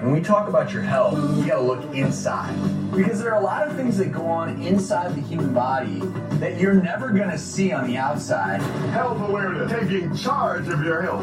When we talk about your health, you gotta look inside. Because there are a lot of things that go on inside the human body that you're never gonna see on the outside. Health Awareness, taking charge of your health,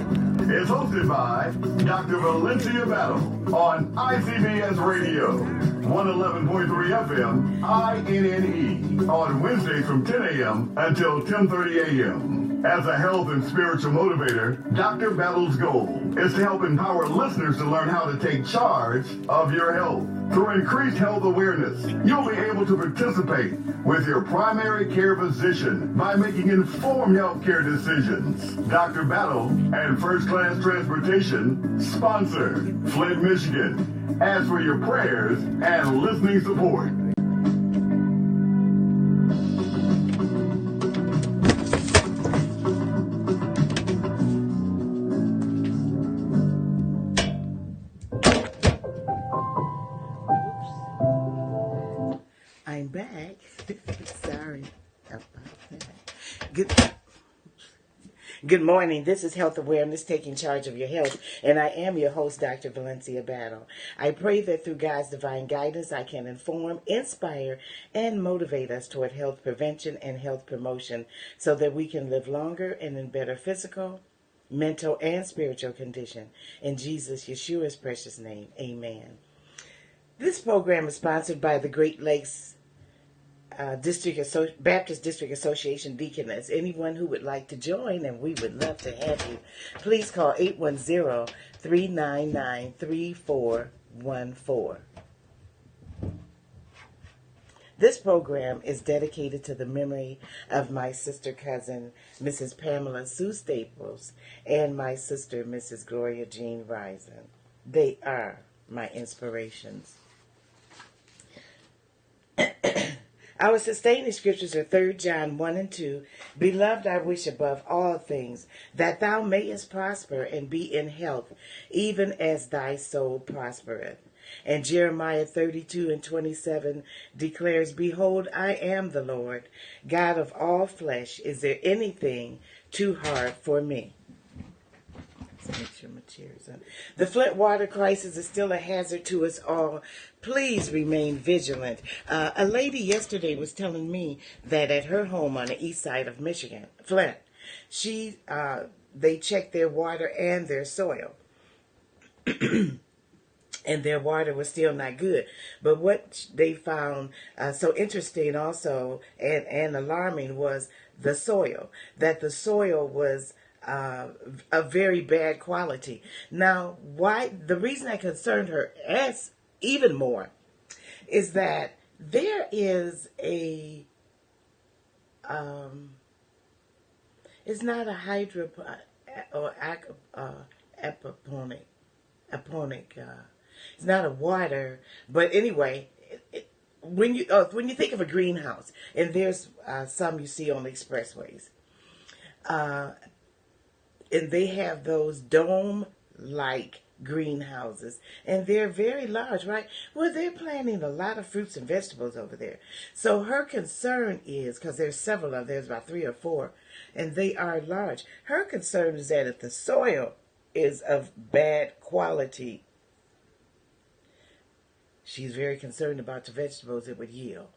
is hosted by Dr. Valencia Battle on ICBS Radio, 111.3 FM, INNE, on Wednesdays from 10 a.m. until 10:30 a.m. As a health and spiritual motivator, Dr. Battle's goal is to help empower listeners to learn how to take charge of your health. Through increased health awareness, you'll be able to participate with your primary care physician by making informed healthcare decisions. Dr. Battle and First Class Transportation sponsor Flint, Michigan. As for your prayers and listening support, I'm back. Sorry about that. Good morning. This is Health Awareness, taking charge of your health, and I am your host, Dr. Valencia Battle. I pray that through God's divine guidance, I can inform, inspire, and motivate us toward health prevention and health promotion so that we can live longer and in better physical, mental, and spiritual condition. In Jesus Yeshua's precious name, amen. This program is sponsored by the Great Lakes Baptist District Association Deaconess. Anyone who would like to join, and we would love to have you, please call 810-399-3414. This program is dedicated to the memory of my sister cousin, Mrs. Pamela Sue Staples, and my sister, Mrs. Gloria Jean Risen. They are my inspirations. Our sustaining scriptures are 3 John 1 and 2. Beloved, I wish above all things that thou mayest prosper and be in health, even as thy soul prospereth. And Jeremiah 32 and 27 declares, Behold, I am the Lord, God of all flesh. Is there anything too hard for me? Let's make sure my chair is on. The Flint water crisis is still a hazard to us all. Please remain vigilant. A lady yesterday was telling me that at her home on the east side of Michigan, Flint, they checked their water and their soil. And their water was still not good. But what they found so interesting also and alarming was the soil, that the soil was a very bad quality. Now, the reason I concerned her even more is that there is it's not a it's not a water, but anyway, when you think of a greenhouse, and there's some you see on the expressways, and they have those dome-like greenhouses, and they're very large, right? Well, they're planting a lot of fruits and vegetables over there. So her concern is, because there's several of them, there's about 3 or 4, and they are large. Her concern is that if the soil is of bad quality, she's very concerned about the vegetables it would yield.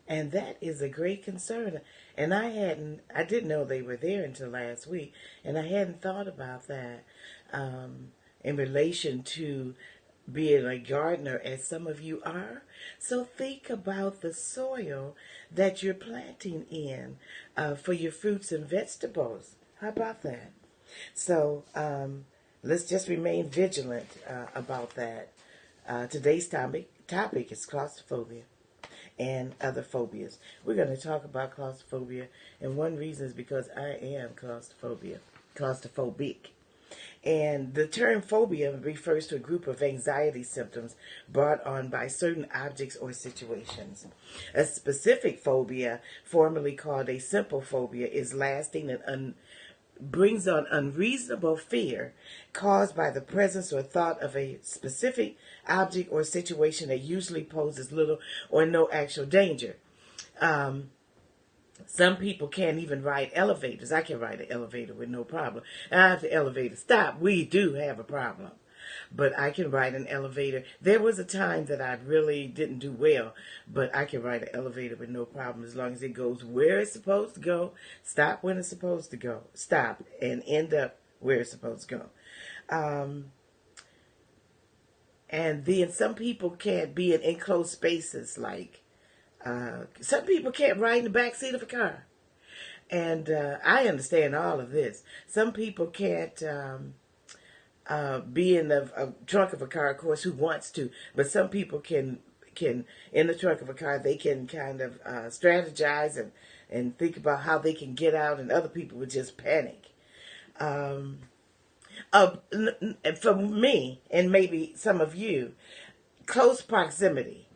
And that is a great concern. And I didn't know they were there until last week, and I hadn't thought about that in relation to being a gardener, as some of you are. So think about the soil that you're planting in for your fruits and vegetables. How about that? So let's just remain vigilant about that. Today's topic is claustrophobia and other phobias. We're going to talk about claustrophobia, and one reason is because I am claustrophobic. And the term phobia refers to a group of anxiety symptoms brought on by certain objects or situations. A specific phobia, formerly called a simple phobia, is lasting and brings on unreasonable fear caused by the presence or thought of a specific object or situation that usually poses little or no actual danger. Some people can't even ride elevators. I can ride an elevator with no problem. And if the elevator stops, we do have a problem. but I can ride an elevator. There was a time that I really didn't do well, but I can ride an elevator with no problem as long as it goes where it's supposed to go, stop when it's supposed to go, stop, and end up where it's supposed to go. And then some people can't be in enclosed spaces, like some people can't ride in the back seat of a car. And I understand all of this. Some people can't be in the trunk of a car, of course, who wants to. But some people can in the trunk of a car, they can kind of strategize and think about how they can get out, and other people would just panic. For me, and maybe some of you, close proximity.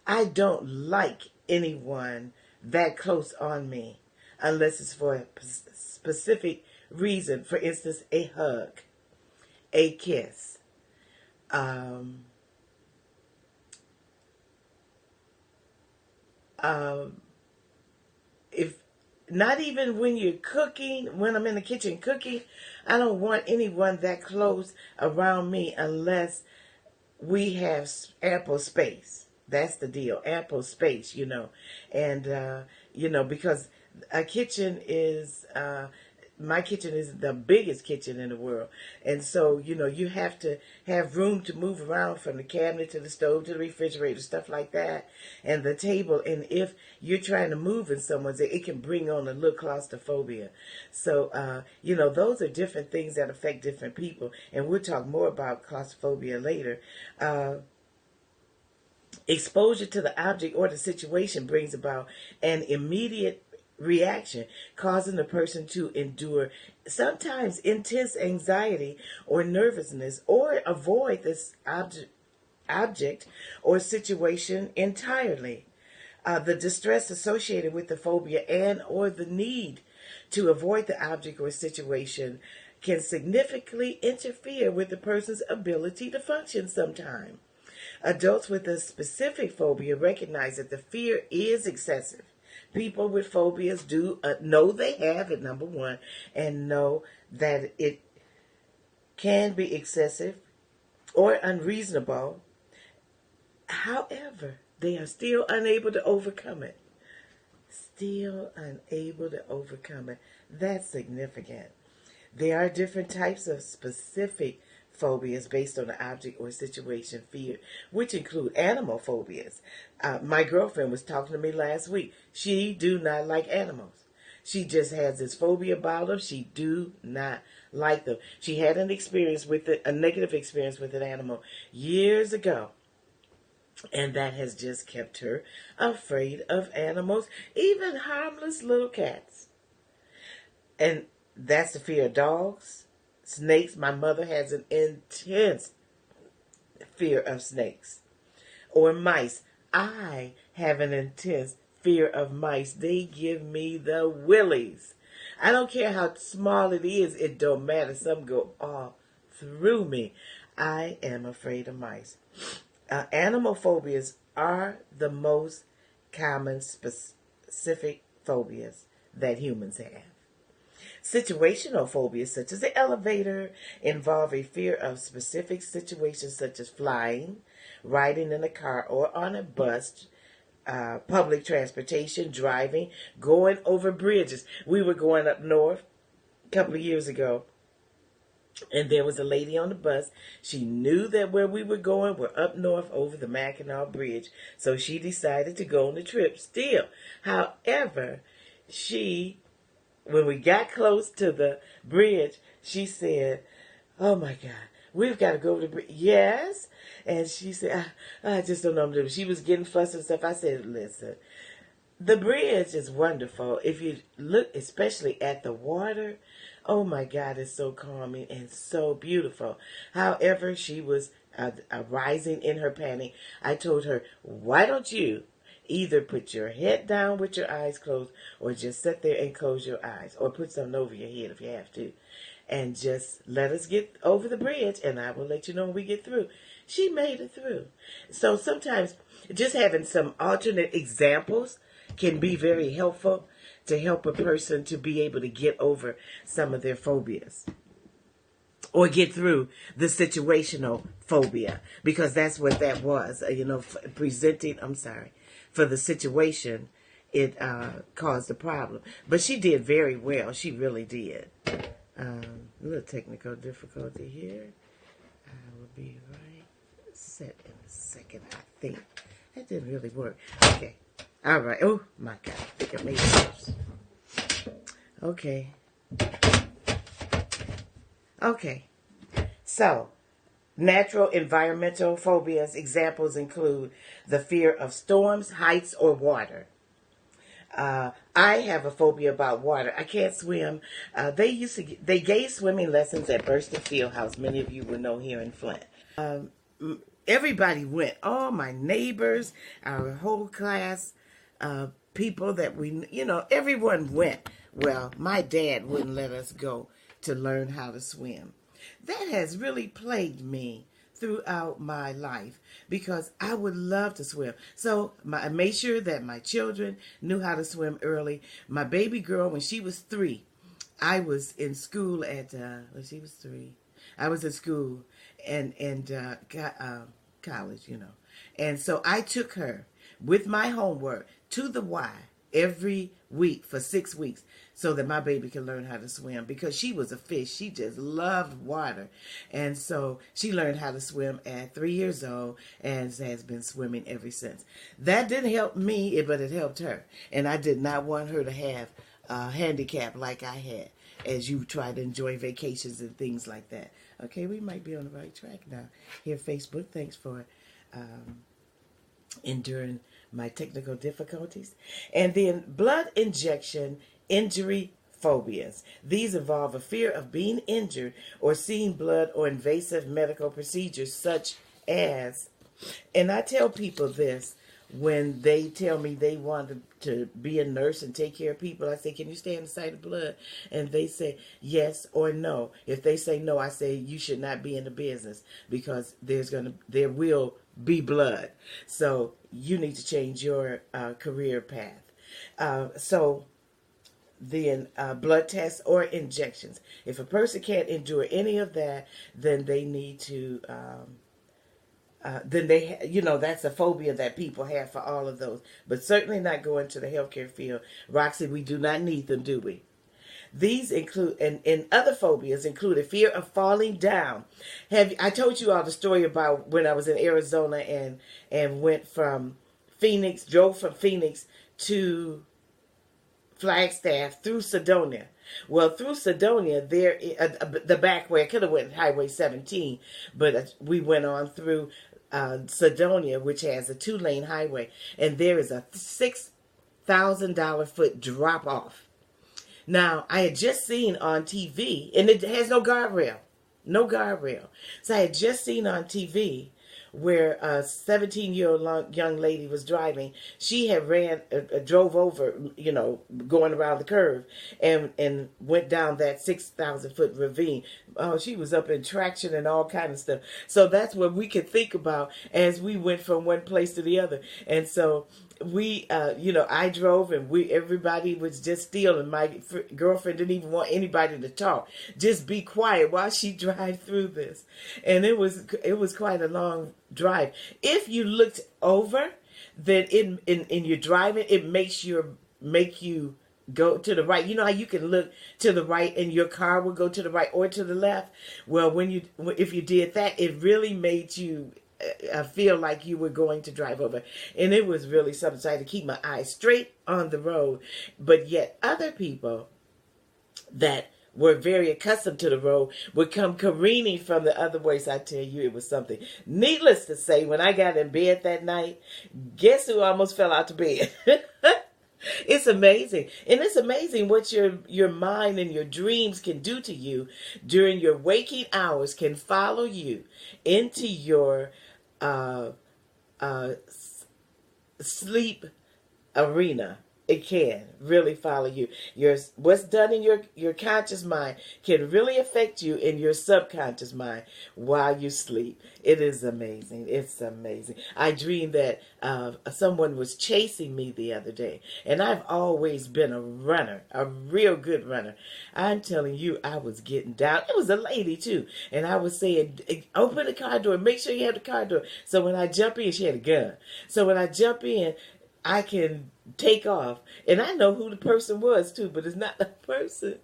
I don't like anyone that close on me unless it's for a specific reason. For instance, a hug, a kiss. If not even when you're cooking, when I'm in the kitchen cooking, I don't want anyone that close around me unless we have ample space. That's the deal, ample space, And, because a kitchen is, my kitchen is the biggest kitchen in the world. And so, you have to have room to move around from the cabinet to the stove to the refrigerator, stuff like that, and the table. And if you're trying to move in someone's, it can bring on a little claustrophobia. So, those are different things that affect different people. And we'll talk more about claustrophobia later. Exposure to the object or the situation brings about an immediate reaction, causing the person to endure sometimes intense anxiety or nervousness, or avoid this object or situation entirely. The distress associated with the phobia and or the need to avoid the object or situation can significantly interfere with the person's ability to function sometimes. Adults with a specific phobia recognize that the fear is excessive. People with phobias do know they have it, number one, and know that it can be excessive or unreasonable. However, they are still unable to overcome it. Still unable to overcome it. That's significant. There are different types of specific phobias based on the object or situation feared, which include animal phobias. My girlfriend was talking to me last week. She do not like animals. She just has this phobia about them. She do not like them. She had an experience with it, a negative experience with an animal years ago. And that has just kept her afraid of animals, even harmless little cats. And that's the fear of dogs. Snakes. My mother has an intense fear of snakes. Or mice. I have an intense fear of mice. They give me the willies. I don't care how small it is. It don't matter. Some go all through me. I am afraid of mice. Animal phobias are the most common specific phobias that humans have. Situational phobias, such as the elevator, involve a fear of specific situations such as flying, riding in a car or on a bus, public transportation, driving, going over bridges. We were going up north a couple of years ago, and there was a lady on the bus. She knew that where we were going were up north over the Mackinac Bridge, so she decided to go on the trip still. However, when we got close to the bridge, she said, "Oh my God, we've got to go over the bridge." Yes. And she said, I just don't know what to do. She was getting fussed and stuff. I said, listen, the bridge is wonderful. If you look especially at the water, oh my God, it's so calming and so beautiful. However, she was rising in her panic. I told her, why don't you either put your head down with your eyes closed, or just sit there and close your eyes, or put something over your head if you have to, and just let us get over the bridge, and I will let you know when we get through. She made it through. So sometimes just having some alternate examples can be very helpful to help a person to be able to get over some of their phobias. or get through the situational phobia, because that's what that was. For the situation, it caused a problem. But she did very well. She really did. A little technical difficulty here. I will be right set in a second, I think. That didn't really work. Okay. All right. Oh, my God. I think I made it worse. Okay. Okay. So, natural environmental phobias examples include the fear of storms, heights, or water. I have a phobia about water. I can't swim. They gave swimming lessons at Burston Fieldhouse. Many of you will know here in Flint. Everybody went. All my neighbors, our whole class, people that everyone went. Well, my dad wouldn't let us go to learn how to swim. That has really plagued me throughout my life, because I would love to swim. So I made sure that my children knew how to swim early. My baby girl, when she was 3, I was in school at, she was 3. I was in school and college, And so I took her with my homework to the Y every week for 6 weeks, so that my baby could learn how to swim, because she was a fish. She just loved water. And so she learned how to swim at 3 years old and has been swimming ever since. That didn't help me, but it helped her. And I did not want her to have a handicap like I had, as you try to enjoy vacations and things like that. Okay, we might be on the right track now. Here, Facebook, thanks for enduring my technical difficulties. And then blood injection injury phobias. These involve a fear of being injured or seeing blood or invasive medical procedures such as, and I tell people this when they tell me they want to be a nurse and take care of people. I say, can you stand the sight of blood? And they say yes or no. If they say no, I say you should not be in the business, because there will be blood. So you need to change your career path. Then blood tests or injections. If a person can't endure any of that, then they need to, that's a phobia that people have for all of those. But certainly not going to the healthcare field. Roxy, we do not need them, do we? These include, and other phobias include a fear of falling down. I told you all the story about when I was in Arizona and went from drove from Phoenix to Flagstaff through Sedonia. Well, through Sedonia, there the back way, I could have went Highway 17, but we went on through Sedonia, which has a 2-lane highway, and there is a $6,000 foot drop off. Now, I had just seen on TV, and it has no guardrail. So I had just seen on TV where a 17-year-old young lady was driving. She had drove over, going around the curve and went down that 6,000-foot ravine. Oh, she was up in traction and all kind of stuff. So that's what we could think about as we went from one place to the other. And so we, I drove and everybody was just still, and my girlfriend didn't even want anybody to talk. Just be quiet while she drive through this. And it was quite a long drive. If you looked over, then in your driving, it make you go to the right. You know how you can look to the right and your car will go to the right or to the left? Well, if you did that, it really made you feel like you were going to drive over. And it was really something. So I had to keep my eyes straight on the road. But yet other people that were very accustomed to the road would come careening from the other way. So I tell you, it was something. Needless to say, when I got in bed that night, guess who almost fell out of bed? It's amazing. And it's amazing what your mind and your dreams can do to you during your waking hours, can follow you into your sleep arena. It can really follow you. What's done in your conscious mind can really affect you in your subconscious mind while you sleep. It is amazing. It's amazing. I dreamed that someone was chasing me the other day. And I've always been a runner, a real good runner. I'm telling you, I was getting down. It was a lady too. And I was saying, open the car door. Make sure you have the car door. So when I jump in, she had a gun. So when I jump in, I can take off. And I know who the person was too, but it's not the person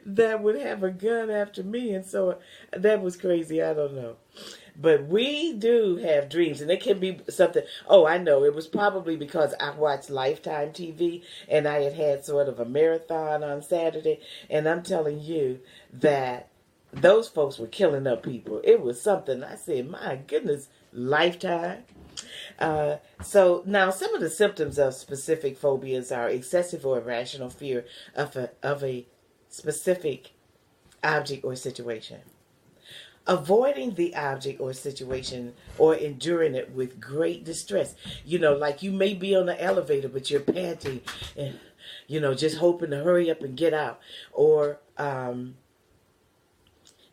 that would have a gun after me. And so that was crazy. I don't know. But we do have dreams, and it can be something. Oh, I know. It was probably because I watched Lifetime TV, and I had sort of a marathon on Saturday. And I'm telling you that those folks were killing up people. It was something. I said, my goodness, Lifetime. So now some of the symptoms of specific phobias are excessive or irrational fear of a specific object or situation. Avoiding the object or situation or enduring it with great distress. You know, like you may be on the elevator, but you're panting and, you know, just hoping to hurry up and get out. Or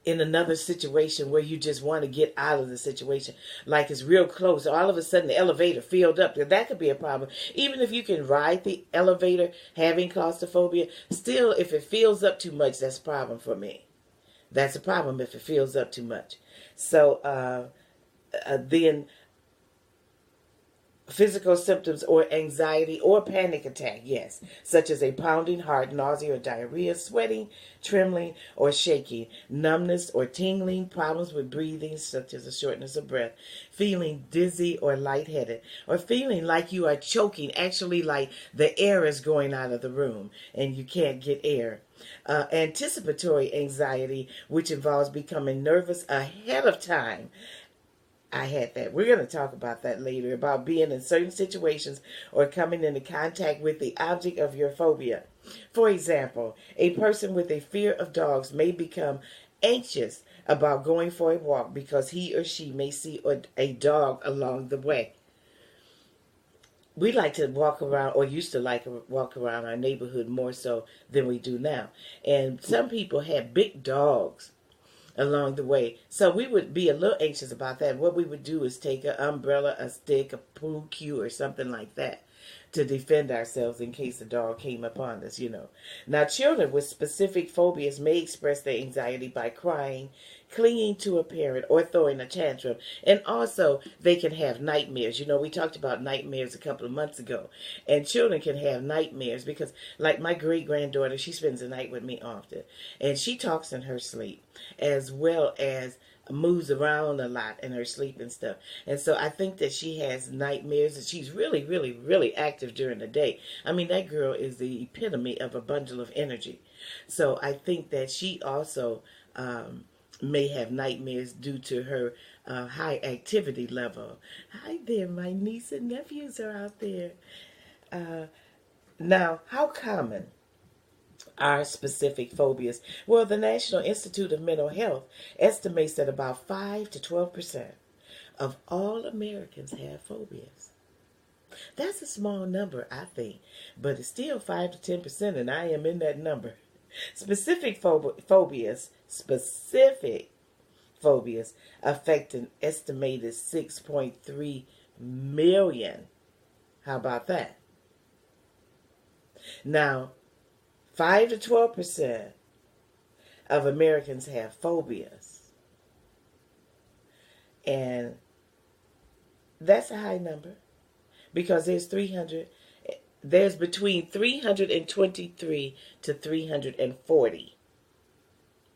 in another situation where you just want to get out of the situation, like it's real close, all of a sudden the elevator filled up. That could be a problem. Even if you can ride the elevator having claustrophobia, still if it fills up too much, that's a problem for me. That's a problem if it fills up too much. So then physical symptoms or anxiety or panic attack, yes, such as a pounding heart, nausea or diarrhea, sweating, trembling or shaking, numbness or tingling, problems with breathing, such as a shortness of breath, feeling dizzy or lightheaded, or feeling like you are choking, actually like the air is going out of the room and you can't get air. Anticipatory anxiety, which involves becoming nervous ahead of time. I had that. We're going to talk about that later, about being in certain situations or coming into contact with the object of your phobia. For example, a person with a fear of dogs may become anxious about going for a walk because he or she may see a dog along the way. We like to walk around, or used to like to walk around our neighborhood more so than we do now. And some people had big dogs along the way. So we would be a little anxious about that. What we would do is take an umbrella, a stick, a pool cue, or something like that to defend ourselves in case a dog came upon us, you know. Now, children with specific phobias may express their anxiety by crying, clinging to a parent, or throwing a tantrum. And also, they can have nightmares. You know, we talked about nightmares a couple of months ago. And children can have nightmares because, like my great-granddaughter, she spends the night with me often. And she talks in her sleep, as well as moves around a lot in her sleep and stuff. And so I think that she has nightmares, and she's really, really, really active during the day. I mean, that girl is the epitome of a bundle of energy. So I think that she also may have nightmares due to her high activity level. Hi there, my niece and nephews are out there. Now, how common are specific phobias? Well, the National Institute of Mental Health estimates that about 5 to 12% of all Americans have phobias. That's a small number, I think, but it's still 5 to 10%, and I am in that number. Specific phobias affect an estimated 6.3 million. How about that? Now, 5 to 12% of Americans have phobias. And that's a high number because there's between 323 to 340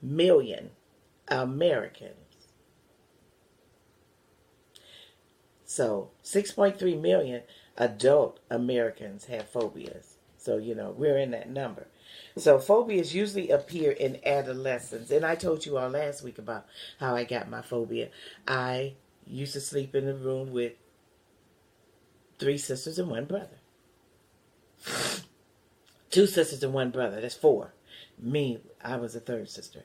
million Americans. So 6.3 million adult Americans have phobias. So, you know, we're in that number. So phobias usually appear in adolescence. And I told you all last week about how I got my phobia. I used to sleep in a room with 3 sisters and 1 brother. 2 sisters and 1 brother. That's 4. Me, I was a 3rd sister.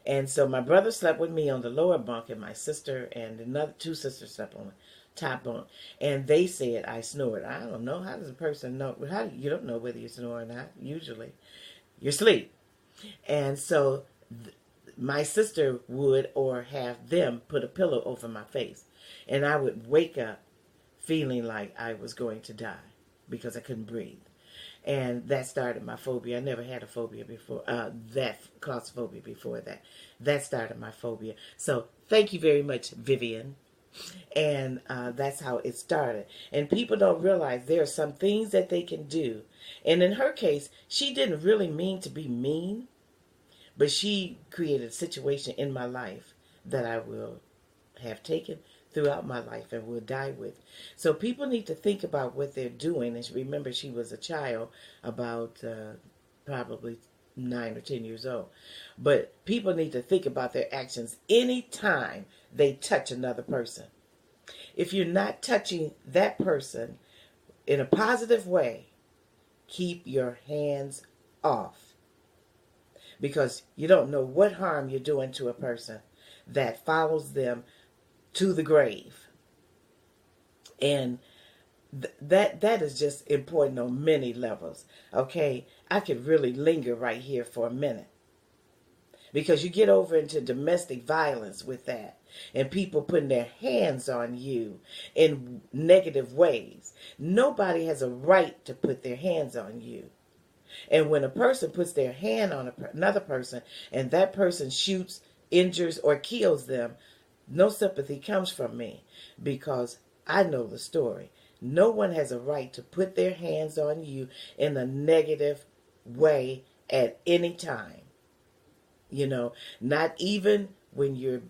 And so my brother slept with me on the lower bunk, and my sister and another 2 sisters slept on top bunk. And they said I snored. I don't know. How does a person know? You don't know whether you snore or not. Usually you're asleep. And so my sister would or have them put a pillow over my face. And I would wake up feeling like I was going to die because I couldn't breathe. And that started my phobia. I never had a phobia before, that claustrophobia before that. That started my phobia. So thank you very much, Vivian. And that's how it started. And people don't realize there are some things that they can do. And in her case, she didn't really mean to be mean, but she created a situation in my life that I will have taken throughout my life and will die with. So people need to think about what they're doing. And remember, she was a child, about probably 9 or 10 years old. But people need to think about their actions anytime they touch another person. If you're not touching that person in a positive way, keep your hands off. Because you don't know what harm you're doing to a person that follows them to the grave. And that is just important on many levels. Okay, I could really linger right here for a minute, because you get over into domestic violence with that, and people putting their hands on you in negative ways. Nobody has a right to put their hands on you. And when a person puts their hand on another person and that person shoots, injures, or kills them, no sympathy comes from me, because I know the story. No one has a right to put their hands on you in a negative way at any time. You know, not even when you're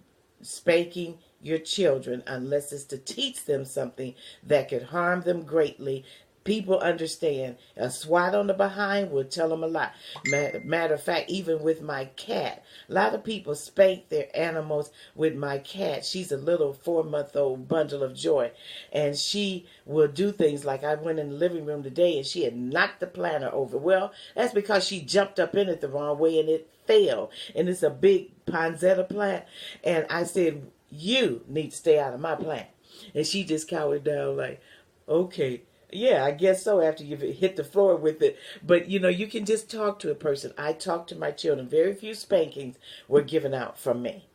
spanking your children, unless it's to teach them something that could harm them greatly. People understand. A swat on the behind will tell them a lot. Matter of fact, even with my cat, a lot of people spank their animals with my cat. She's a little 4-month-old bundle of joy. And she will do things like, I went in the living room today and she had knocked the planter over. Well, that's because she jumped up in it the wrong way and it fell. And it's a big poinsettia plant. And I said, you need to stay out of my plant. And she just cowered down like, okay. Yeah, I guess so, after you've hit the floor with it. But, you know, you can just talk to a person. I talk to my children. Very few spankings were given out from me.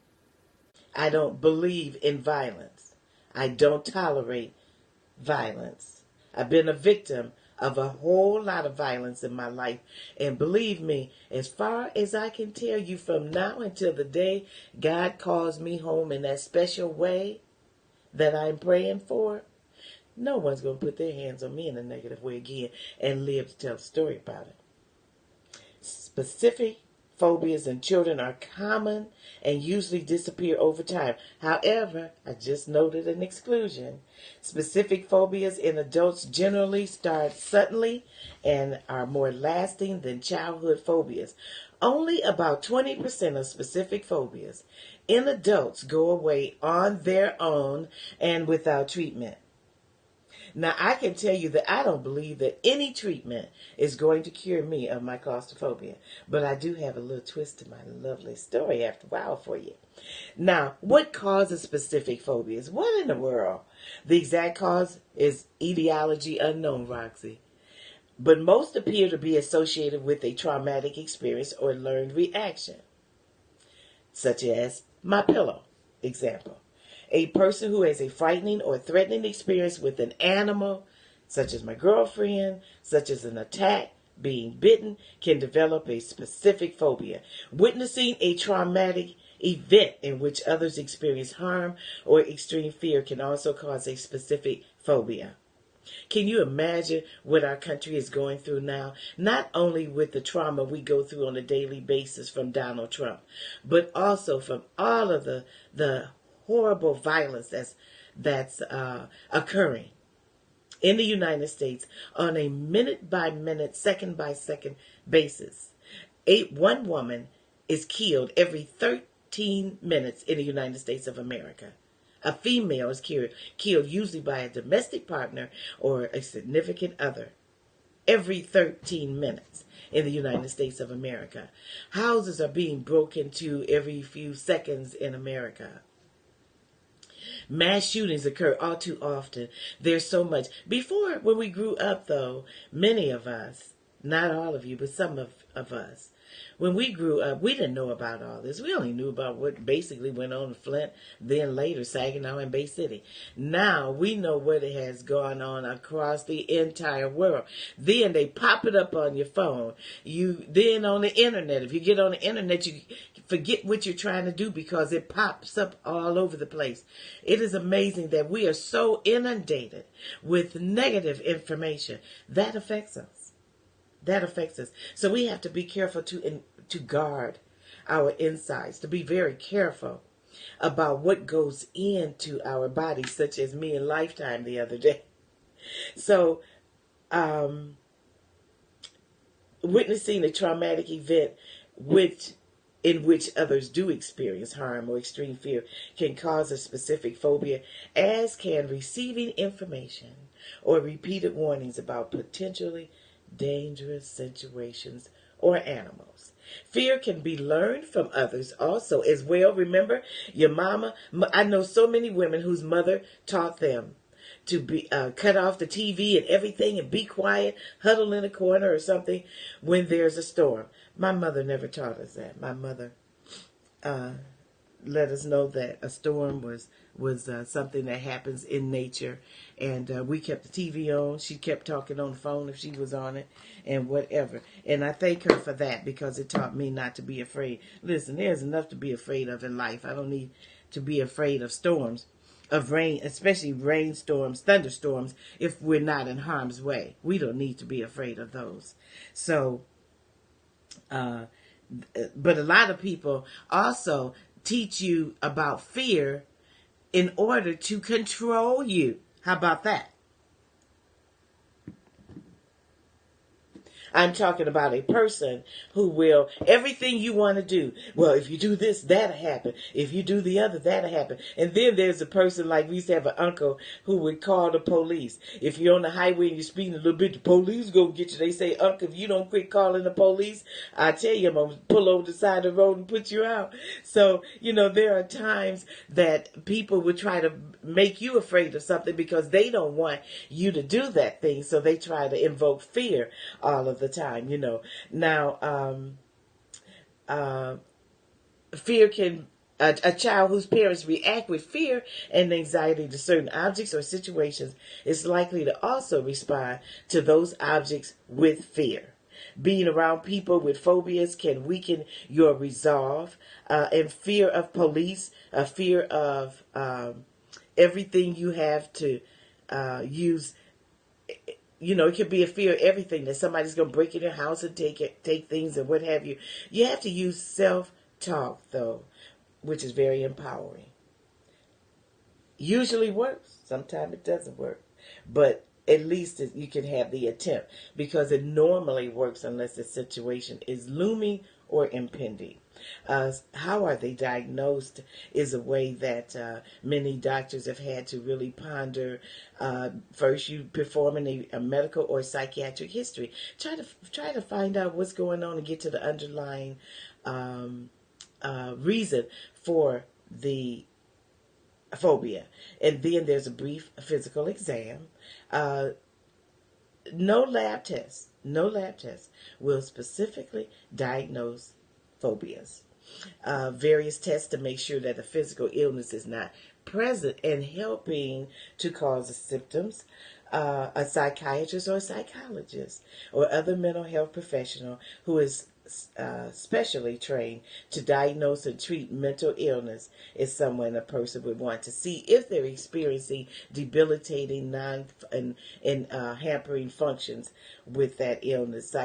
I don't believe in violence. I don't tolerate violence. I've been a victim of a whole lot of violence in my life. And believe me, as far as I can tell you, from now until the day God calls me home in that special way that I'm praying for, no one's going to put their hands on me in a negative way again and live to tell a story about it. Specific phobias in children are common and usually disappear over time. However, I just noted an exclusion. Specific phobias in adults generally start suddenly and are more lasting than childhood phobias. Only about 20% of specific phobias in adults go away on their own and without treatment. Now, I can tell you that I don't believe that any treatment is going to cure me of my claustrophobia. But I do have a little twist to my lovely story after a while for you. Now, what causes specific phobias? What in the world? The exact cause is etiology unknown, Roxy. But most appear to be associated with a traumatic experience or learned reaction, such as my pillow example. A person who has a frightening or threatening experience with an animal, such as my girlfriend, such as an attack, being bitten, can develop a specific phobia. Witnessing a traumatic event in which others experience harm or extreme fear can also cause a specific phobia. Can you imagine what our country is going through now? Not only with the trauma we go through on a daily basis from Donald Trump, but also from all of the horrible violence that's occurring in the United States on a minute-by-minute, second-by-second basis. One woman is killed every 13 minutes in the United States of America. A female is killed usually by a domestic partner or a significant other every 13 minutes in the United States of America. Houses are being broken into every few seconds in America. Mass shootings occur all too often. There's so much. Before, when we grew up, though, many of us, not all of you, but some of us, when we grew up, we didn't know about all this. We only knew about what basically went on in Flint, then later Saginaw and Bay City. Now we know what has gone on across the entire world. Then they pop it up on your phone. Then on the internet. If you get on the internet, you forget what you're trying to do because it pops up all over the place. It is amazing that we are so inundated with negative information. That affects us. That affects us. So we have to be careful to guard our insides, to be very careful about what goes into our bodies, such as me in Lifetime the other day. So, witnessing a traumatic event in which others do experience harm or extreme fear can cause a specific phobia, as can receiving information or repeated warnings about potentially dangerous situations or animals. Fear can be learned from others also as well. Remember, your mama, I know so many women whose mother taught them to be cut off the TV and everything and be quiet, huddle in a corner or something when there's a storm. My mother never taught us that. My mother let us know that a storm was something that happens in nature, and we kept the TV on. She kept talking on the phone if she was on it, and whatever. And I thank her for that because it taught me not to be afraid. Listen, there's enough to be afraid of in life. I don't need to be afraid of storms, of rain, especially rainstorms, thunderstorms, if we're not in harm's way. We don't need to be afraid of those. So, but a lot of people also teach you about fear in order to control you. How about that? I'm talking about a person who will, everything you want to do. Well, if you do this, that'll happen. If you do the other, that'll happen. And then there's a person like we used to have an uncle who would call the police. If you're on the highway and you're speeding a little bit, the police go get you. They say, Uncle, if you don't quit calling the police, I tell you, I'm going to pull over the side of the road and put you out. So, there are times that people would try to make you afraid of something because they don't want you to do that thing. So they try to invoke fear all of the time, Now, fear can, a child whose parents react with fear and anxiety to certain objects or situations is likely to also respond to those objects with fear. Being around people with phobias can weaken your resolve, and fear of police, a fear of everything you have to use. It could be a fear of everything, that somebody's going to break in your house and take things and what have you. You have to use self-talk, though, which is very empowering. Usually works. Sometimes it doesn't work. But at least you can have the attempt, because it normally works unless the situation is looming or impending. How are they diagnosed is a way that many doctors have had to really ponder. First, you performing a medical or psychiatric history. Try to find out what's going on and get to the underlying reason for the phobia. And then there's a brief physical exam. No lab tests will specifically diagnose phobias. Various tests to make sure that the physical illness is not present and helping to cause the symptoms. A psychiatrist or a psychologist or other mental health professional who is specially trained to diagnose and treat mental illness is someone a person would want to see if they're experiencing debilitating and hampering functions with that illness.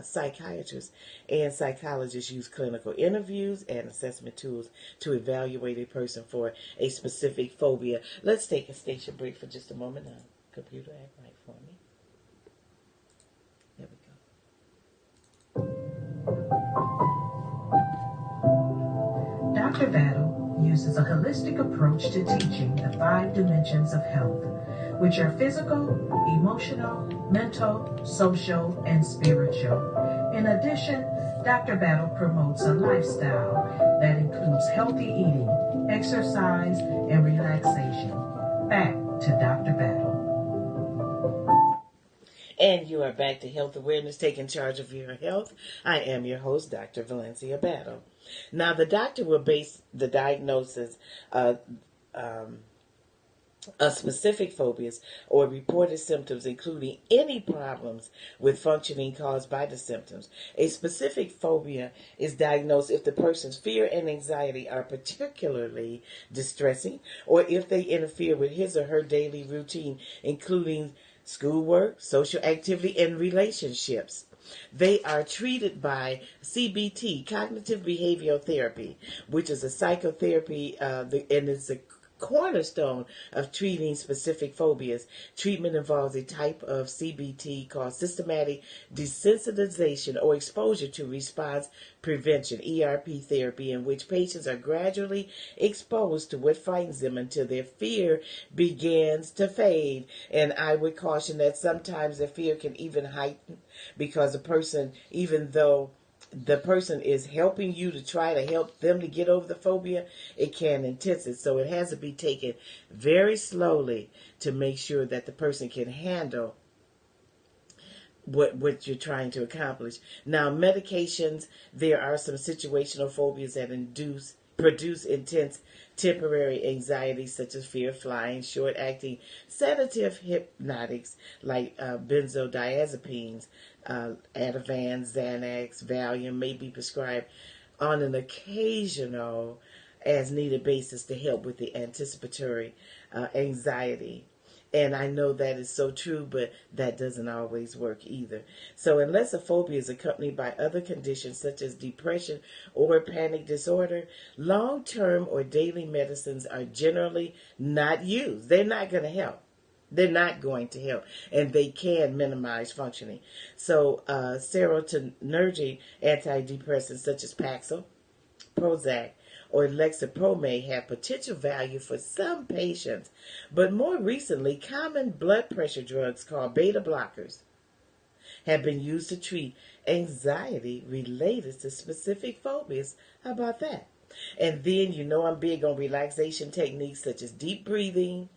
Psychiatrists and psychologists use clinical interviews and assessment tools to evaluate a person for a specific phobia. Let's take a station break for just a moment now. Computer, act right for me. There we go. Dr. Battle uses a holistic approach to teaching the 5 dimensions of health, which are physical, emotional, mental, social, and spiritual. In addition, Dr. Battle promotes a lifestyle that includes healthy eating, exercise, and relaxation. Back to Dr. Battle. And you are back to Health Awareness, taking charge of your health. I am your host, Dr. Valencia Battle. Now, the doctor will base the diagnosis of specific phobias or reported symptoms, including any problems with functioning caused by the symptoms. A specific phobia is diagnosed if the person's fear and anxiety are particularly distressing, or if they interfere with his or her daily routine, including schoolwork, social activity, and relationships. They are treated by CBT, cognitive behavioral therapy, which is a psychotherapy, and it's a cornerstone of treating specific phobias. Treatment involves a type of CBT called systematic desensitization or exposure to response prevention, ERP therapy, in which patients are gradually exposed to what frightens them until their fear begins to fade. And I would caution that sometimes the fear can even heighten because a person, even though the person is helping you to try to help them to get over the phobia, it can intensify. So it has to be taken very slowly to make sure that the person can handle what you're trying to accomplish. Now, medications, there are some situational phobias that produce intense temporary anxiety, such as fear of flying. Short-acting sedative hypnotics like benzodiazepines, Ativan, Xanax, Valium may be prescribed on an occasional as needed basis to help with the anticipatory anxiety. And I know that is so true, but that doesn't always work either. So unless a phobia is accompanied by other conditions such as depression or panic disorder, long-term or daily medicines are generally not used. They're not going to help. They're not going to help, and they can minimize functioning. So serotonergic antidepressants such as Paxil, Prozac, or Lexapro have potential value for some patients, but more recently, common blood pressure drugs called beta blockers have been used to treat anxiety related to specific phobias. How about that? And then, I'm big on relaxation techniques such as deep breathing,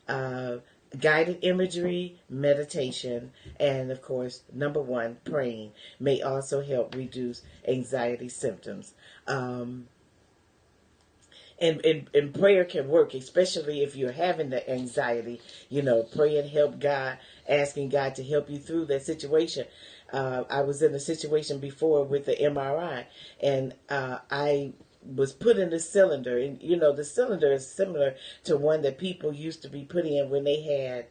guided imagery, meditation, and of course, number one, praying may also help reduce anxiety symptoms. And prayer can work, especially if you're having the anxiety. Pray and help God, asking God to help you through that situation. I was in a situation before with the MRI, and I was put in the cylinder. And, the cylinder is similar to one that people used to be put in when they had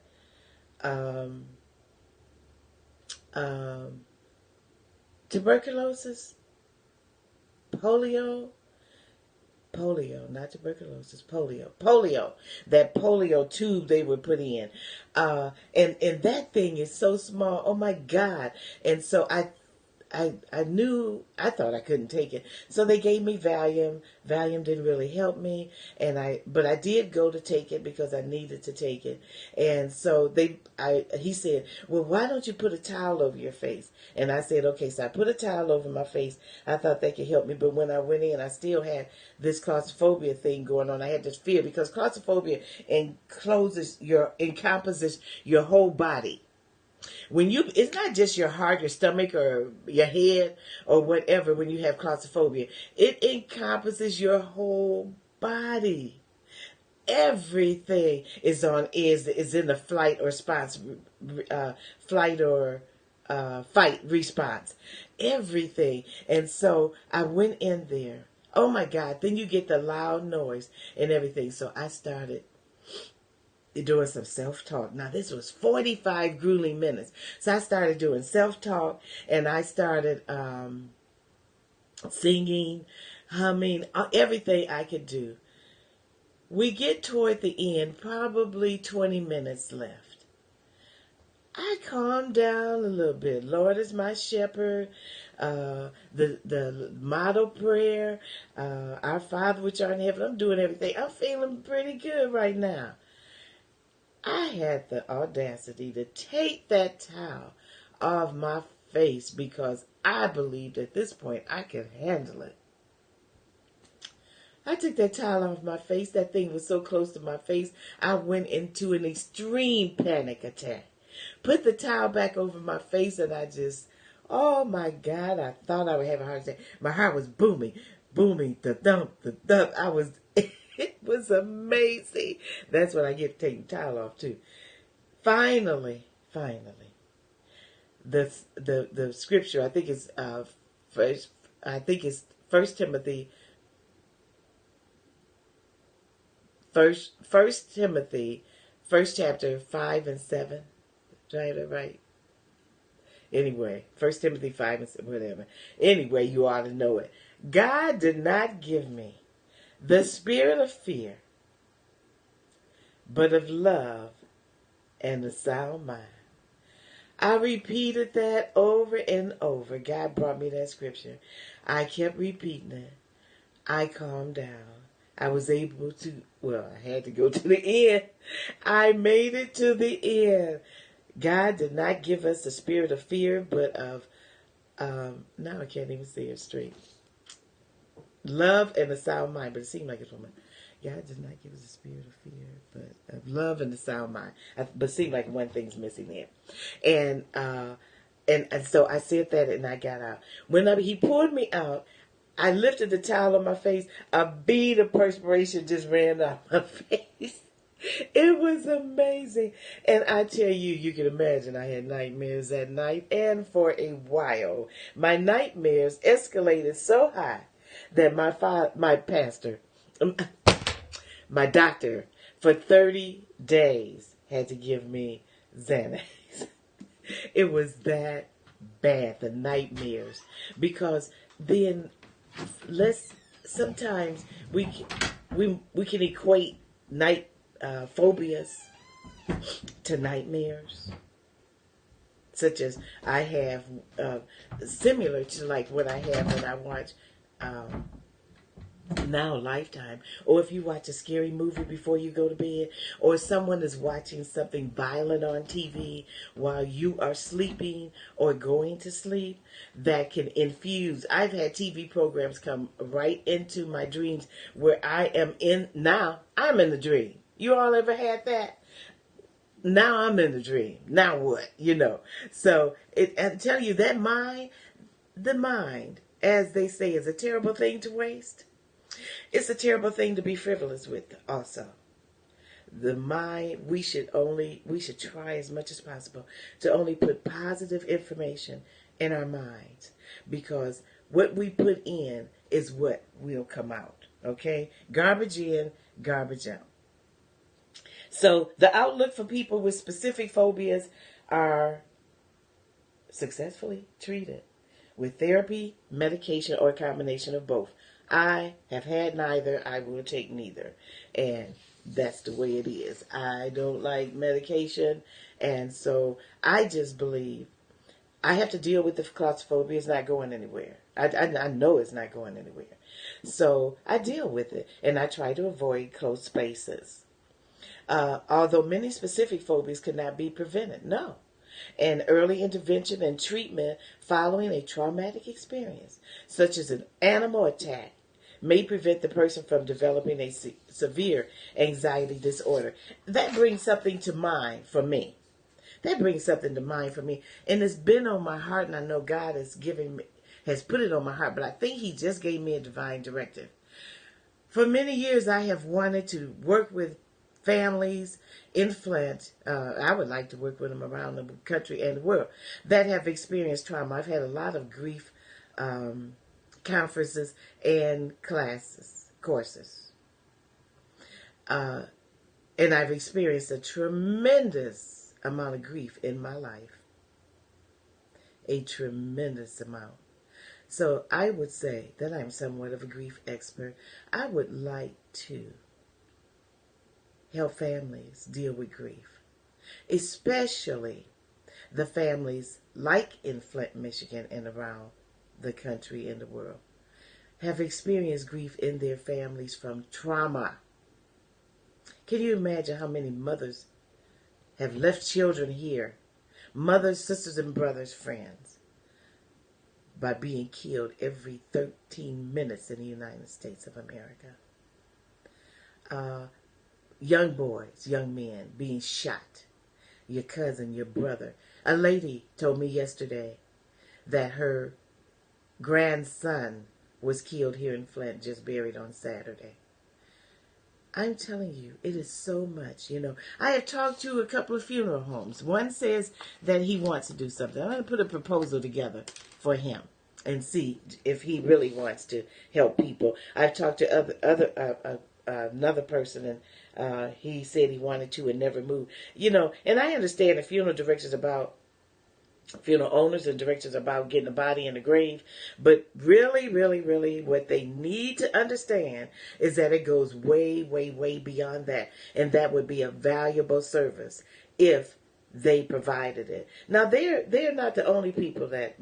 tuberculosis, polio, not tuberculosis, polio, that polio tube they were put in. And that thing is so small. Oh my God. And so I thought I couldn't take it. So they gave me Valium. Valium didn't really help me. But I did go to take it because I needed to take it. And so he said, well, why don't you put a towel over your face? And I said, okay. So I put a towel over my face. I thought that could help me. But when I went in, I still had this claustrophobia thing going on. I had this fear because claustrophobia encompasses your whole body. It's not just your heart, your stomach, or your head, or whatever. When you have claustrophobia, it encompasses your whole body. Everything is in the fight or fight response. Everything. And so I went in there. Oh my God! Then you get the loud noise and everything. So I started doing some self-talk. Now, this was 45 grueling minutes. So I started doing self-talk, and I started singing, humming, everything I could do. We get toward the end, probably 20 minutes left. I calmed down a little bit. Lord is my shepherd. The model prayer, Our Father which art in heaven. I'm doing everything. I'm feeling pretty good right now. I had the audacity to take that towel off my face because I believed at this point I could handle it. I took that towel off my face. That thing was so close to my face, I went into an extreme panic attack. Put the towel back over my face, and I just, oh my God, I thought I would have a heart attack. My heart was booming, the thump. It was amazing. That's what I get to take the towel off too. Finally, the scripture, I think is First Timothy. First Timothy, first chapter 5 and 7. Did I have that right? Anyway, 1 Timothy 5 and 7, whatever. Anyway, you ought to know it. God did not give me the spirit of fear, but of love and a sound mind. I repeated that over and over. God brought me that scripture. I kept repeating it. I calmed down. I was able to, I had to go to the end. I made it to the end. God did not give us the spirit of fear, but of, now I can't even say it straight. Love and a sound mind, but it seemed like it's from God did not give us a spirit of fear, but of love and a sound mind. But it seemed like one thing's missing there. And so I said that and I got out. When he pulled me out, I lifted the towel on my face. A bead of perspiration just ran down my face. It was amazing. And I tell you, you can imagine I had nightmares that night. And for a while, my nightmares escalated so high that my pastor, my doctor, for 30 days had to give me Xanax. It was that bad, the nightmares. Because then sometimes we can equate phobias to nightmares, such as I have, similar to like what I have when I watch now Lifetime, or if you watch a scary movie before you go to bed, or someone is watching something violent on TV while you are sleeping or going to sleep, that can infuse. I've had TV programs come right into my dreams where I'm in the dream. You all ever had that? Now I'm in the dream. Now what? So I tell you, the mind, as they say, is a terrible thing to waste. It's a terrible thing to be frivolous with also. The mind, we should try as much as possible to only put positive information in our minds, because what we put in is what will come out. Okay? Garbage in, garbage out. So the outlook for people with specific phobias are successfully treated with therapy, medication, or a combination of both. I have had neither. I will take neither. And that's the way it is. I don't like medication. And so I just believe I have to deal with the claustrophobia. It's not going anywhere. I know it's not going anywhere. So I deal with it. And I try to avoid close spaces. Although many specific phobias cannot be prevented. No. And early intervention and treatment following a traumatic experience, such as an animal attack, may prevent the person from developing a severe anxiety disorder. That brings something to mind for me. And it's been on my heart, and I know God has put it on my heart, but I think He just gave me a divine directive. For many years, I have wanted to work with families in Flint. I would like to work with them around the country and the world that have experienced trauma. I've had a lot of grief conferences and courses. And I've experienced a tremendous amount of grief in my life. A tremendous amount. So I would say that I'm somewhat of a grief expert. I would like to help families deal with grief, especially the families like in Flint, Michigan, and around the country and the world have experienced grief in their families from trauma. Can you imagine how many mothers have left children here? Mothers, sisters, and brothers, friends. by being killed every 13 minutes in the United States of America. Young boys, young men being shot. Your cousin, your brother. A lady told me yesterday that her grandson was killed here in Flint, just buried on Saturday. I'm telling you, it is so much, I have talked to a couple of funeral homes. One says that he wants to do something. I'm going to put a proposal together for him and see if he really wants to help people. I've talked to another person, and he said he wanted to and never moved. And I understand the funeral owners and directors about getting a body in the grave. But really, really, really what they need to understand is that it goes way, way, way beyond that. And that would be a valuable service if they provided it. Now, they're not the only people that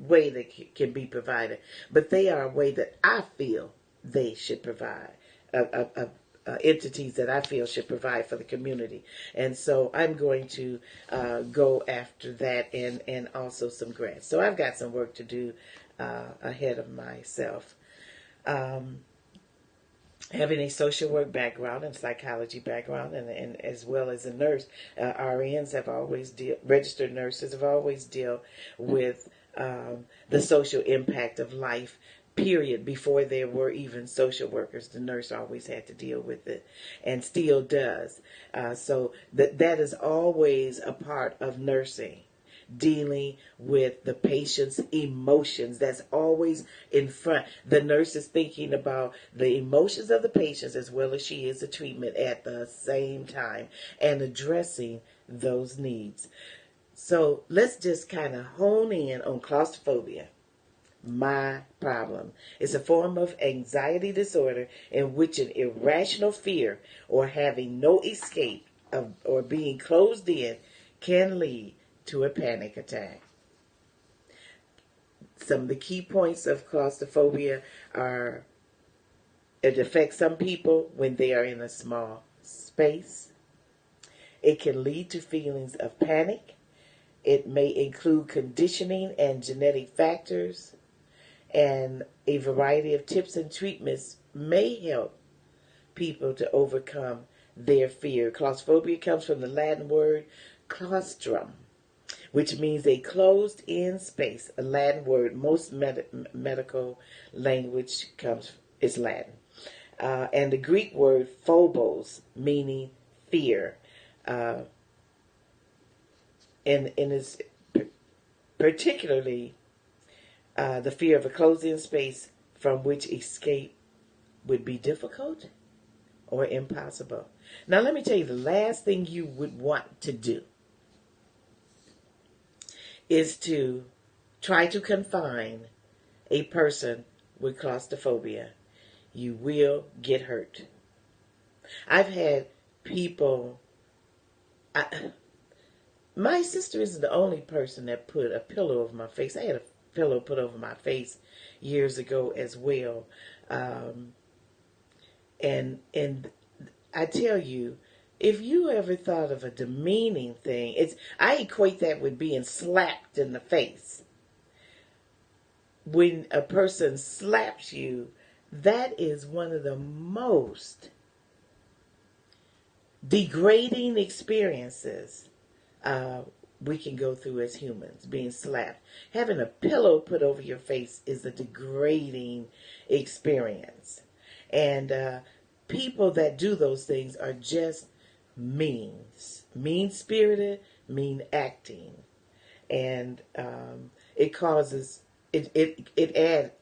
can be provided, but they are a way that I feel they should provide. Entities that I feel should provide for the community. And so I'm going to go after that and also some grants. So I've got some work to do ahead of myself. Having a social work background and psychology background and as well as a nurse, RNs have always registered nurses have always dealt with the social impact of life. Period. Before there were even social workers, the nurse always had to deal with it and still does. So that is always a part of nursing, dealing with the patient's emotions. That's always in front. The nurse is thinking about the emotions of the patients as well as she is the treatment at the same time and addressing those needs. So let's just kind of hone in on claustrophobia. My problem. It's a form of anxiety disorder in which an irrational fear or having no escape or being closed in can lead to a panic attack. Some of the key points of claustrophobia are it affects some people when they are in a small space. It can lead to feelings of panic. It may include conditioning and genetic factors. And a variety of tips and treatments may help people to overcome their fear. Claustrophobia comes from the Latin word claustrum, which means a closed-in space. A Latin word. Most medical language is Latin. And the Greek word phobos, meaning fear. And it's particularly the fear of a closed-in space from which escape would be difficult or impossible. Now, let me tell you, the last thing you would want to do is to try to confine a person with claustrophobia. You will get hurt. I've had people... my sister isn't the only person that put a pillow over my face. I had a pillow put over my face years ago as well. And I tell you, if you ever thought of a demeaning thing, I equate that with being slapped in the face. When a person slaps you, that is one of the most degrading experiences we can go through as humans, being slapped. Having a pillow put over your face is a degrading experience. And people that do those things are just mean-spirited, mean acting. And it causes, it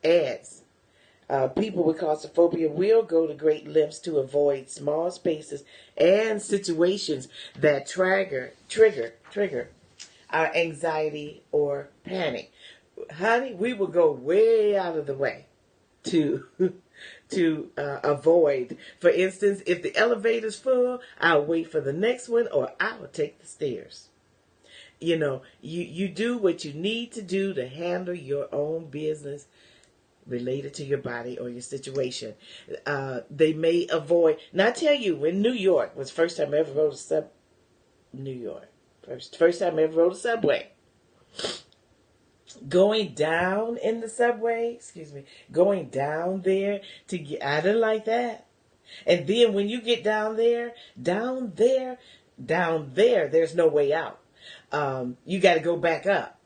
adds. People with claustrophobia will go to great lengths to avoid small spaces and situations that trigger our anxiety or panic. Honey, we will go way out of the way to avoid. For instance, if the elevator's full, I'll wait for the next one, or I'll take the stairs. You do what you need to do to handle your own business related to your body or your situation. They may avoid. Now, I tell you, in New York was the first time I ever rode First time I ever rode a subway. going down in the subway, going down there to get, I didn't like that. And then when you get down there, there's no way out. You got to go back up.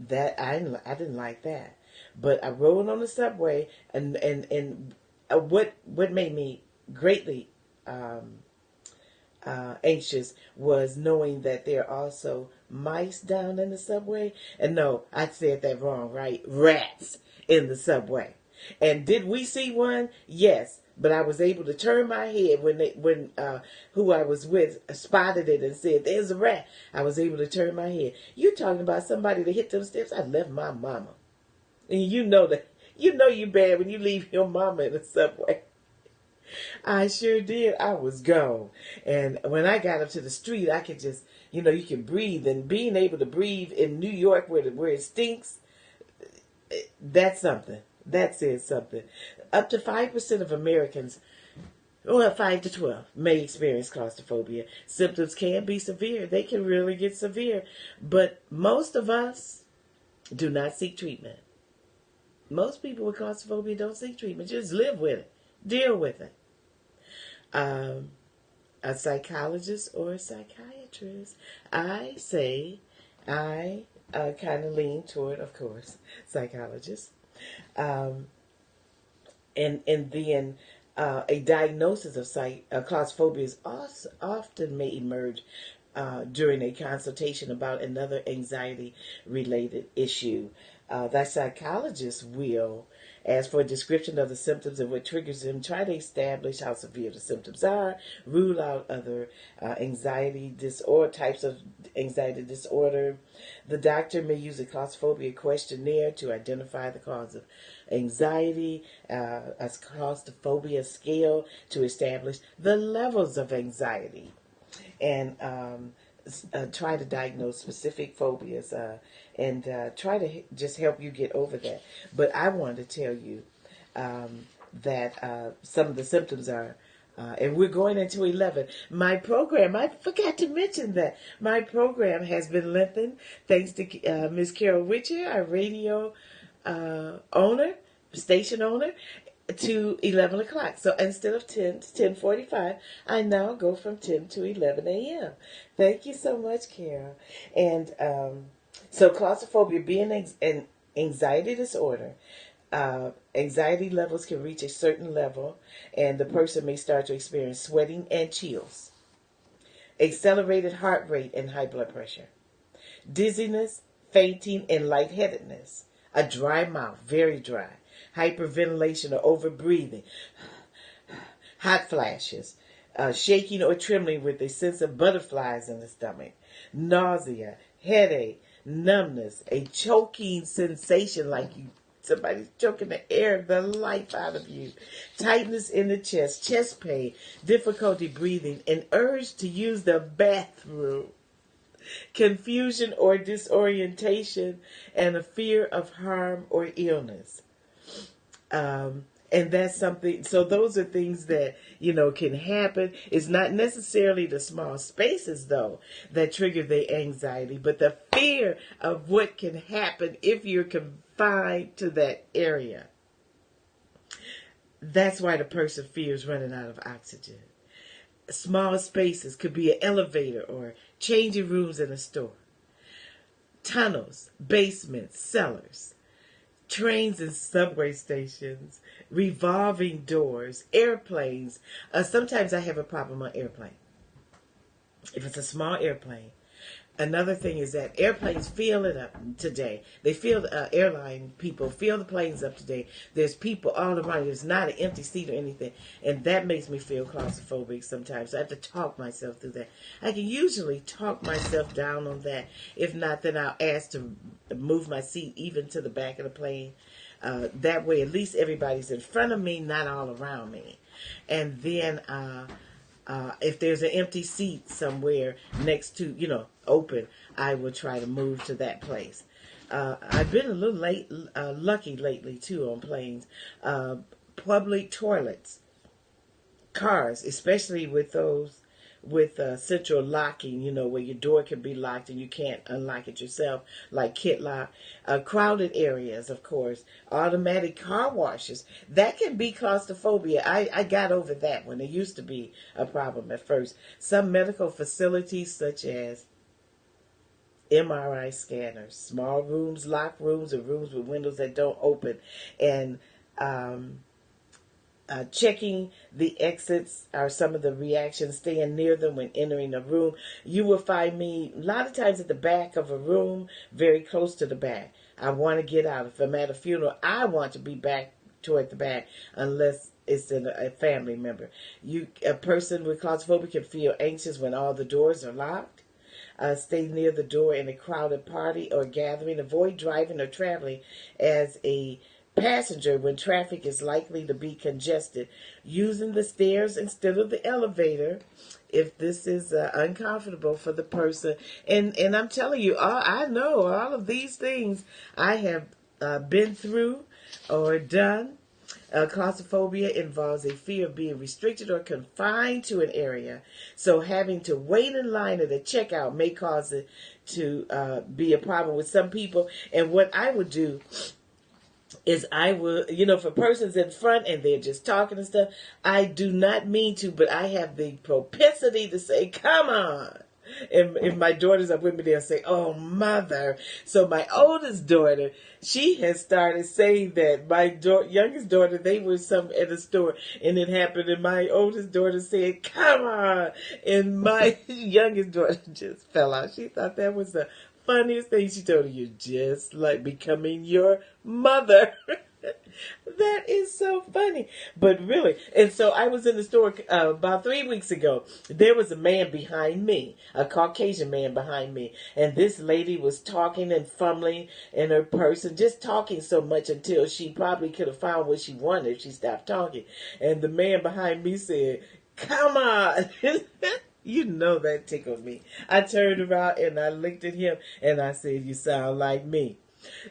That I didn't like that. But I rode on the subway, and what made me greatly anxious was knowing that there are also mice down in the subway. And no, I said that wrong, right? Rats in the subway. And did we see one? Yes. But I was able to turn my head when who I was with spotted it and said, "There's a rat." I was able to turn my head. You talking about somebody that hit them steps? I left my mama. And you know you bad when you leave your mama in the subway. I sure did. I was gone. And when I got up to the street, I could just, you can breathe. And being able to breathe in New York where it stinks, that's something. That says something. Up to 5% of Americans, 5 to 12, may experience claustrophobia. Symptoms can be severe. They can really get severe. But most of us do not seek treatment. Most people with claustrophobia don't seek treatment. Just live with it. Deal with it. A psychologist or a psychiatrist, I kind of lean toward, of course, psychologist. And then a diagnosis of claustrophobia is often may emerge during a consultation about another anxiety-related issue. That psychologist will ask for a description of the symptoms and what triggers them, try to establish how severe the symptoms are, rule out other types of anxiety disorder. The doctor may use a claustrophobia questionnaire to identify the cause of anxiety, a claustrophobia scale to establish the levels of anxiety, and try to diagnose specific phobias and try to just help you get over that. But I want to tell you that some of the symptoms are, and we're going into 11. My program, I forgot to mention that, my program has been lengthened thanks to Ms. Carol Witcher, our radio station owner, to 11 o'clock. So instead of 10 to 10:45, I now go from 10 to 11 a.m. Thank you so much, Carol. And so claustrophobia being an anxiety disorder, anxiety levels can reach a certain level, and the person may start to experience sweating and chills, accelerated heart rate and high blood pressure, dizziness, fainting, and lightheadedness, a dry mouth, very dry, hyperventilation or overbreathing, hot flashes, shaking or trembling with a sense of butterflies in the stomach, nausea, headache, numbness, a choking sensation like somebody's choking the the life out of you, tightness in the chest, chest pain, difficulty breathing, an urge to use the bathroom, confusion or disorientation, and a fear of harm or illness. And that's something, so those are things that, can happen. It's not necessarily the small spaces, though, that trigger the anxiety, but the fear of what can happen if you're confined to that area. That's why the person fears running out of oxygen. Small spaces could be an elevator or changing rooms in a store. Tunnels, basements, cellars. Trains and subway stations, revolving doors, airplanes. Sometimes I have a problem on airplane. If it's a small airplane. Another thing is that airplanes fill it up today. They fill airline people fill the planes up today. There's people all around. There's not an empty seat or anything, and that makes me feel claustrophobic sometimes. So I have to talk myself through that. I can usually talk myself down on that. If not, then I'll ask to move my seat even to the back of the plane. That way, at least everybody's in front of me, not all around me. And then if there's an empty seat somewhere next to, open, I will try to move to that place. I've been a little lucky lately, too, on planes. Public toilets, cars, especially with those with central locking, you know, where your door can be locked and you can't unlock it yourself, like kit lock. Crowded areas, of course. Automatic car washes. That can be claustrophobia. I got over that one. It used to be a problem at first. Some medical facilities, such as MRI scanners, small rooms, locked rooms, or rooms with windows that don't open, and checking the exits are some of the reactions, staying near them when entering a room. You will find me a lot of times at the back of a room, very close to the back. I want to get out. If I'm at a funeral, I want to be back toward the back, unless it's a family member. A person with claustrophobia can feel anxious when all the doors are locked. Stay near the door in a crowded party or gathering. Avoid driving or traveling as a passenger when traffic is likely to be congested. Using the stairs instead of the elevator if this is uncomfortable for the person. And I'm telling you, I know all of these things I have been through or done. Claustrophobia involves a fear of being restricted or confined to an area. So having to wait in line at a checkout may cause it to be a problem with some people. And what I would do is I will, if a person's in front and they're just talking and stuff, I do not mean to, but I have the propensity to say, come on. And if my daughters are with me, they'll say, oh, mother. So my oldest daughter, she has started saying that. My youngest daughter, they were at a store, and it happened, and my oldest daughter said, come on. And my youngest daughter just fell out. She thought that was the funniest thing. She told her, you're just like becoming your mother. That is so funny. But really, and so I was in the store about 3 weeks ago. There was a man behind me, a Caucasian man behind me. And this lady was talking and fumbling in her purse and just talking so much until she probably could have found what she wanted if she stopped talking. And the man behind me said, come on. You know that tickled me. I turned around and I looked at him and I said, you sound like me.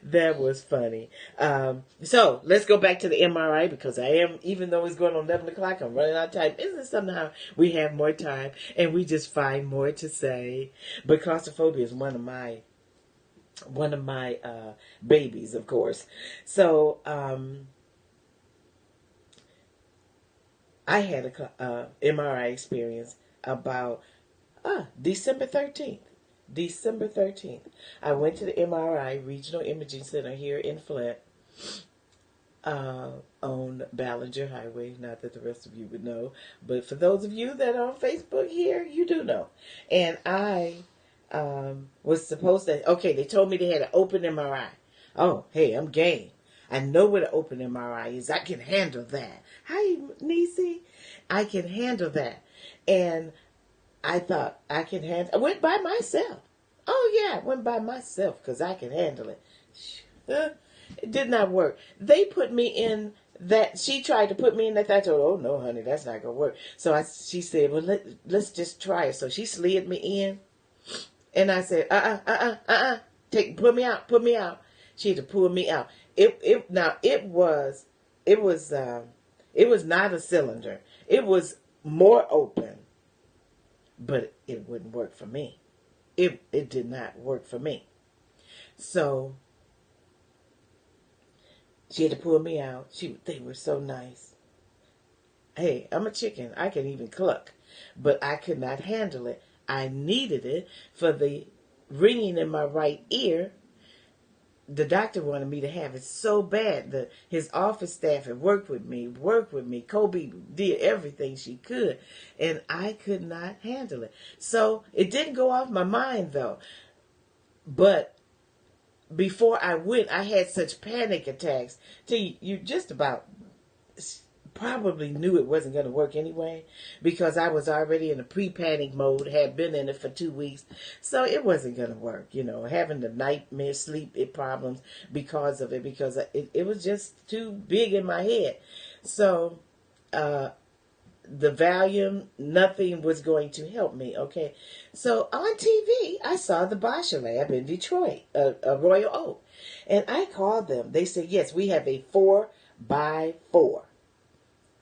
That was funny. So let's go back to the MRI, because even though it's going on 11 o'clock, I'm running out of time. Isn't it somehow we have more time and we just find more to say? But claustrophobia is one of my babies, of course. So I had a MRI experience about December 13th. December 13th. I went to the MRI, Regional Imaging Center here in Flint, on Ballinger Highway. Not that the rest of you would know, but for those of you that are on Facebook here, you do know. And I was supposed to, they told me they had an open MRI. Oh, hey, I'm game. I know what an open MRI is. I can handle that. Hi, Nisi. I can handle that. And I thought I I went by myself. Oh, yeah, I went by myself because I can handle it. It did not work. They put me in that. She tried to put me in that. I told her, oh, no, honey, that's not going to work. So she said, well, let's just try it. So she slid me in. And I said, put me out. She had to pull me out. It was not a cylinder. It was more open. But it wouldn't work for me. It did not work for me. So she had to pull me out. They were so nice. Hey, I'm a chicken. I can even cluck. But I could not handle it. I needed it for the ringing in my right ear. The doctor wanted me to have it so bad. His office staff had worked with me. Kobe did everything she could. And I could not handle it. So it didn't go off my mind, though. But before I went, I had such panic attacks. You just about probably knew it wasn't going to work anyway, because I was already in a pre-panic mode, had been in it for 2 weeks, so it wasn't going to work, having the nightmare sleep problems because of it, because it was just too big in my head. So the Valium, nothing was going to help me, okay? So on TV, I saw the Bosch Lab in Detroit, Royal Oak, and I called them. They said, yes, we have a 4x4.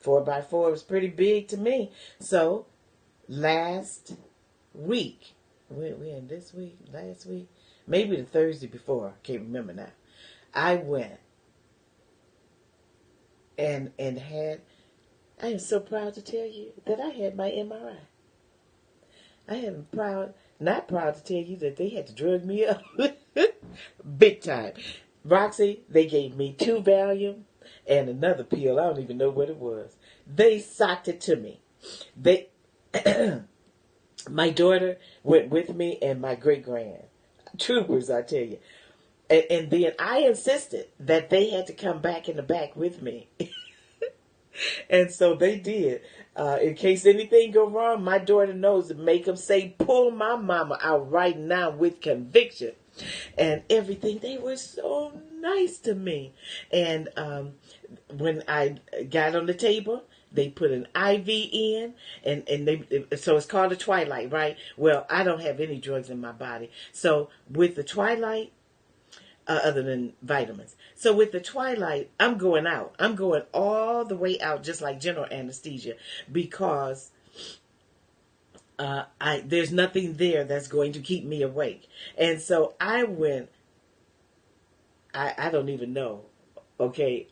4x4 was pretty big to me. So last week. We're in this week, last week, maybe the Thursday before. I can't remember now. I went and had. I am so proud to tell you that I had my MRI. I am not proud to tell you that they had to drug me up big time. Roxy, they gave me 2 Valium and another pill. I don't even know what it was. They socked it to me. My daughter went with me and my great-grand. Troopers, I tell you. And then I insisted that they had to come back in the back with me. And so they did. In case anything go wrong, my daughter knows to make them say, pull my mama out right now with conviction. And everything. They were so nice to me. And when I got on the table, they put an IV in, so it's called a Twilight, right? Well, I don't have any drugs in my body. So with the Twilight, other than vitamins. So with the Twilight, I'm going out. I'm going all the way out, just like general anesthesia, because there's nothing there that's going to keep me awake. And so I went, I don't even know, okay,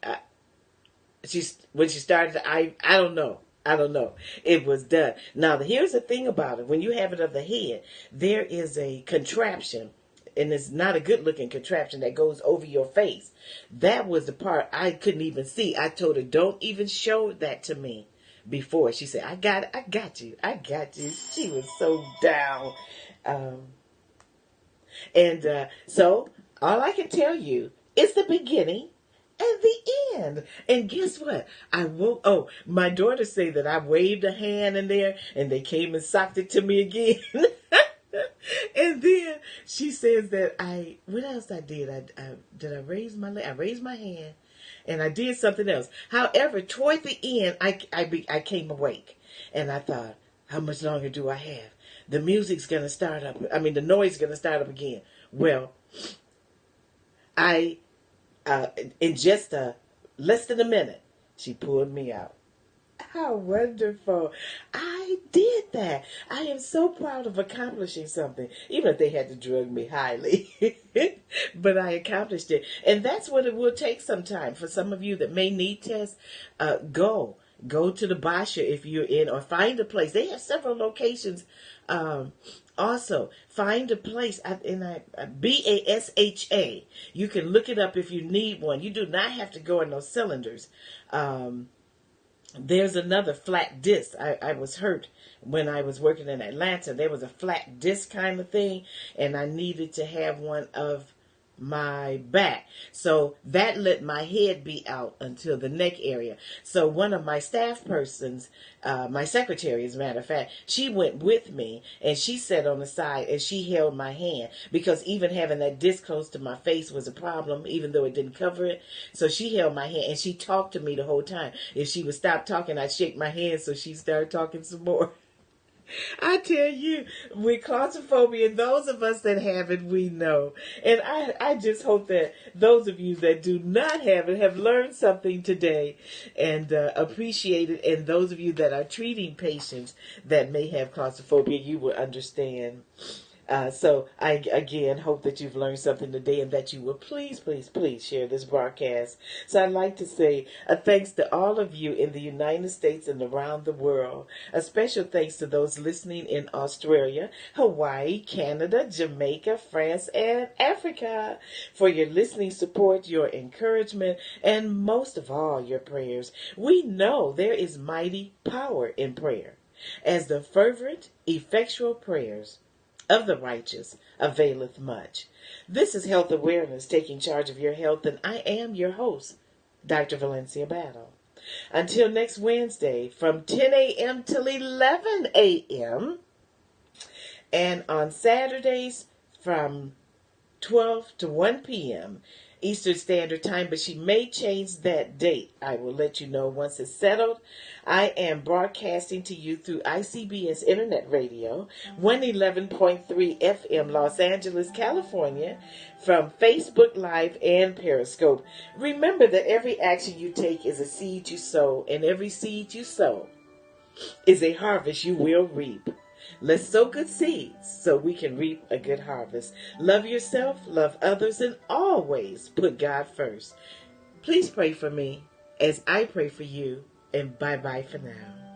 when she started, I don't know. It was done. Now, here's the thing about it. When you have it of the head, there is a contraption, and it's not a good-looking contraption that goes over your face. That was the part I couldn't even see. I told her, don't even show that to me before. She said, I got you. She was so down. So, all I can tell you is the beginning and the end. And guess what? My daughter said that I waved a hand in there and they came and socked it to me again. And then she says that what else I did? Did I raise my leg? I raised my hand and I did something else. However, toward the end, I came awake and I thought, how much longer do I have? The music's going to start up. The noise is going to start up again. Well, in just less than a minute, she pulled me out. How wonderful. I did that. I am so proud of accomplishing something, even if they had to drug me highly. But I accomplished it. And that's what it will take some time. For some of you that may need tests, go to the Basha if you're in, or find a place. They have several locations. Also, find a place, BASHA. You can look it up if you need one. You do not have to go in those cylinders. There's another flat disc. I was hurt when I was working in Atlanta. There was a flat disc kind of thing, and I needed to have one of my back. So that let my head be out until the neck area. So one of my staff persons, my secretary, as a matter of fact, she went with me and she sat on the side and she held my hand, because even having that disc close to my face was a problem, even though it didn't cover it. So she held my hand and she talked to me the whole time. If she would stop talking, I'd shake my hand so she started talking some more. I tell you, with claustrophobia, those of us that have it, we know. And I just hope that those of you that do not have it have learned something today and appreciate it. And those of you that are treating patients that may have claustrophobia, you will understand. So I, again, hope that you've learned something today and that you will please, please, please share this broadcast. So I'd like to say a thanks to all of you in the United States and around the world. A special thanks to those listening in Australia, Hawaii, Canada, Jamaica, France, and Africa for your listening support, your encouragement, and most of all, your prayers. We know there is mighty power in prayer, as the fervent, effectual prayers of the righteous availeth much. This is Health Awareness, taking charge of your health, and I am your host, Dr. Valencia Battle. Until next Wednesday, from 10 a.m. till 11 a.m., and on Saturdays from 12 to 1 p.m., Eastern Standard Time, but she may change that date. I will let you know once it's settled. I am broadcasting to you through ICBS Internet Radio, 111.3 FM, Los Angeles, California, from Facebook Live and Periscope. Remember that every action you take is a seed you sow, and every seed you sow is a harvest you will reap. Let's sow good seeds so we can reap a good harvest. Love yourself, love others, and always put God first. Please pray for me as I pray for you, and bye-bye for now.